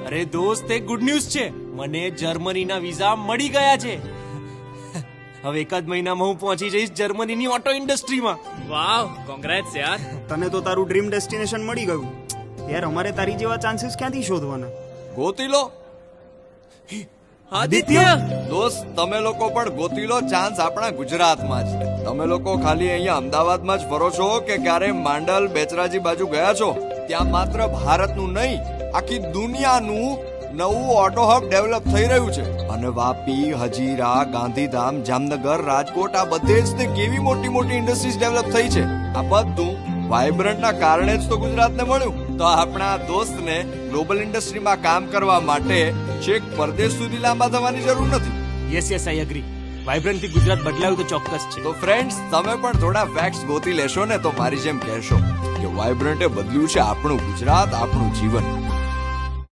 અરે દોસ્ત, એક ગુડ ન્યૂઝ છે. મને જર્મનીના વિઝા મળી ગયા છે. હવે 1 જ મહિનામાં હું પહોંચી જઈશ જર્મનીની ઓટો ઇન્ડસ્ટ્રીમાં. વાવ, કોંગ્રેટ્સ યાર. તને તો તારું ડ્રીમ ડેસ્ટિનેશન મળી ગયું. યાર અમારે તારી જેવા ચાન્સીસ ક્યાંથી શોધવાના? ગોતી લો આદિત્ય, દોસ્ત, તમે લોકો પણ ગોતી લો ચાન્સ આપણા ગુજરાતમાં જ. તમે લોકો ખાલી અહીંયા અમદાવાદમાં જ ફરો છો કે ક્યારે માંડલ બેચરાજી બાજુ ગયા છો? ત્યાં માત્ર ભારતનું નહીં, આખી દુનિયાનું નવું ઓટો હબ ડેવલપ થઈ રહ્યું છે. અને વાપી, હજીરા, ગાંધીધામ, જામનગર, રાજકોટ આ બધે જ તે કેવી મોટી મોટી ઇન્ડસ્ટ્રીઝ ડેવલપ થઈ છે. આ બધું વાઇબ્રન્ટના કારણે જ તો ગુજરાતને મળ્યું. તો આપણા દોસ્તને ગ્લોબલ ઇન્ડસ્ટ્રીમાં કામ કરવા માટે છેક પરદેશ સુધી લાંબા થવાની જરૂર નથી. Yes yes, I agree. વાઇબ્રન્ટથી ગુજરાત બદલાયું તો ચોક્કસ છે. તો ફ્રેન્ડ્સ, તમે પણ થોડા ફેક્ટ્સ ગોતી લેશો ને તો મારી જેમ કહેશો કે વાઇબ્રન્ટે બદલ્યું છે આપણું ગુજરાત, આપણું જીવન.